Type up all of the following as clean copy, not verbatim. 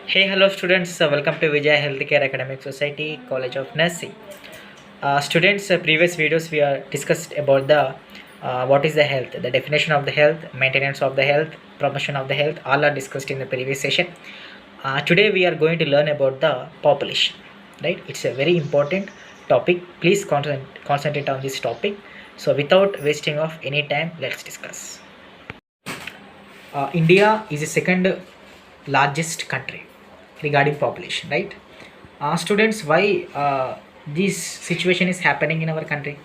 Hey, hello students. Welcome to Vijay Healthcare Academic Society, College of Nursing. Students, previous videos we are discussed about the what is the health, the definition of the health, maintenance of the health, promotion of the health. All are discussed in the previous session. Today we are going to learn about the population. Right? It's a very important topic. Please concentrate on this topic. So, without wasting of any time, let's discuss. India is the second largest country regarding population, right? Students, why this situation is happening in our country?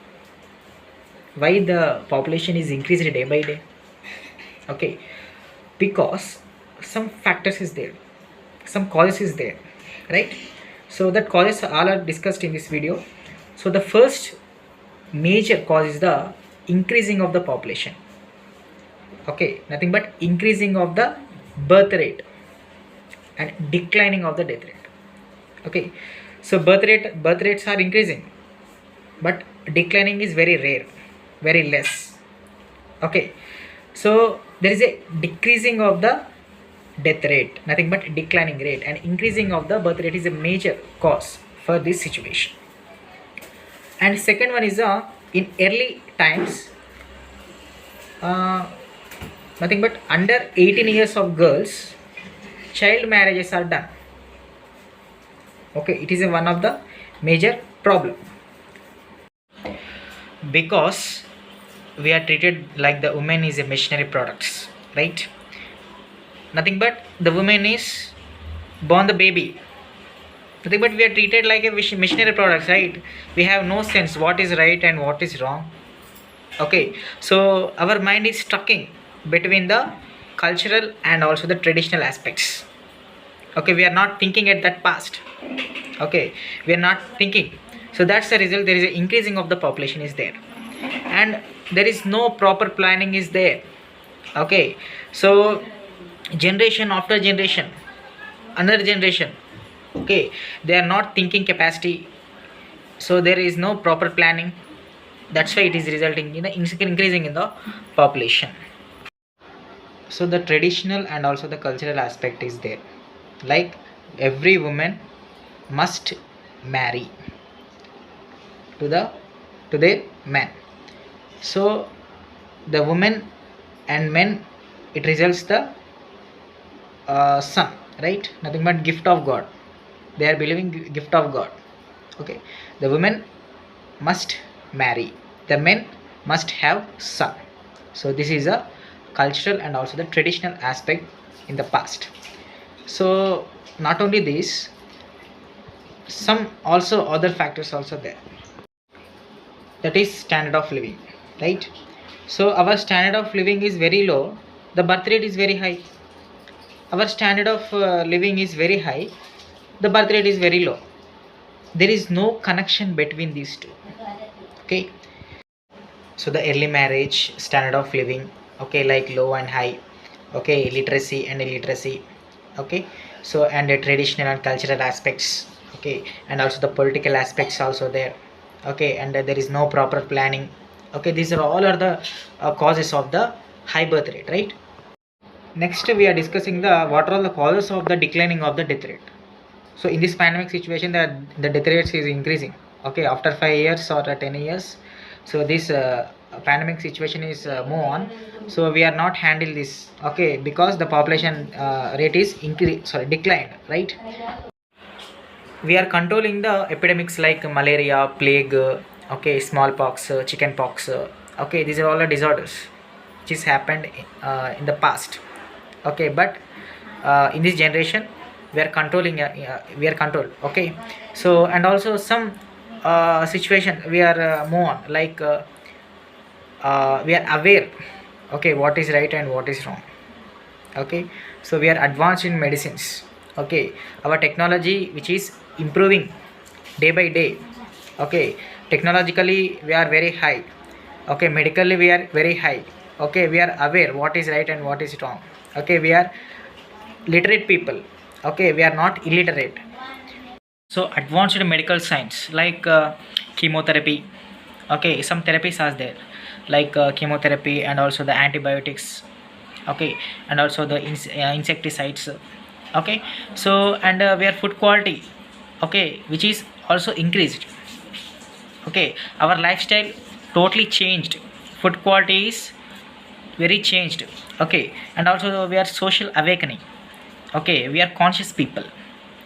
Why the population is increased day by day? Okay, because some factors is there, some causes is there, right? So that causes all are discussed in this video. So the first major cause is the increasing of the population. Okay, nothing but increasing of the birth rate and declining of the death rate. Okay, so birth rates are increasing, but declining is very rare, very less. Okay, so there is a decreasing of the death rate, nothing but declining rate, and increasing of the birth rate is a major cause for this situation. And second one is in early times, uh, nothing but under 18 years of girls, child marriages are done. Okay, it is one of the major problem, because we are treated like the woman is a machinery products, right? Nothing but the woman is born the baby, nothing but we are treated like a machinery products, right? We have no sense what is right and what is wrong. Okay, so our mind is stuck in between the cultural and also the traditional aspects. Okay, we are not thinking at that past. Okay, we are not thinking, so that's the result. There is an increasing of the population is there, and there is no proper planning is there. Okay, so generation after generation, another generation, okay, they are not thinking capacity, so there is no proper planning. That's why it is resulting in the increasing in the population. So the traditional and also the cultural aspect is there, like every woman must marry to their man. So the women and men, it results the son, right? Nothing but gift of God. They are believing gift of God. Okay, the women must marry, the men must have son. So this is a cultural and also the traditional aspect in the past. So not only this, some also other factors also there, that is standard of living, right? So our standard of living is very low, the birth rate is very high. Our standard of living is very high, the birth rate is very low. There is no connection between these two. Okay, so the early marriage, standard of living, okay, like low and high. Okay, literacy and illiteracy. Okay, so and the traditional and cultural aspects. Okay, and also the political aspects also there. Okay, and there is no proper planning. Okay, these are all are the causes of the high birth rate, right? Next we are discussing the what are the causes of the declining of the death rate. So in this pandemic situation, the death rates is increasing. Okay, after 5 years or 10 years, so this pandemic situation is move on. So we are not handle this. Okay, because the population rate is declined, right? We are controlling the epidemics like malaria, plague, okay, smallpox, chicken pox. Okay, these are all the disorders which has happened in the past. Okay, but in this generation we are controlling, we are controlled. Okay, so and also some situation we are move on, like we are aware, okay, what is right and what is wrong. Okay, so we are advanced in medicines. Okay, our technology which is improving day by day. Okay, technologically we are very high. Okay, medically we are very high. Okay, we are aware what is right and what is wrong. Okay, we are literate people. Okay, we are not illiterate. So advanced medical science like chemotherapy. Okay, some therapies are there, like chemotherapy and also the antibiotics. Okay, and also the insecticides. Okay, so and where food quality, okay, which is also increased. Okay, our lifestyle totally changed. Food quality is very changed. Okay, and also we are social awakening. Okay, we are conscious people.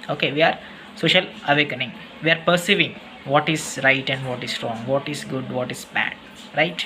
Okay, we are social awakening. We are perceiving what is right and what is wrong, what is good, what is bad, right?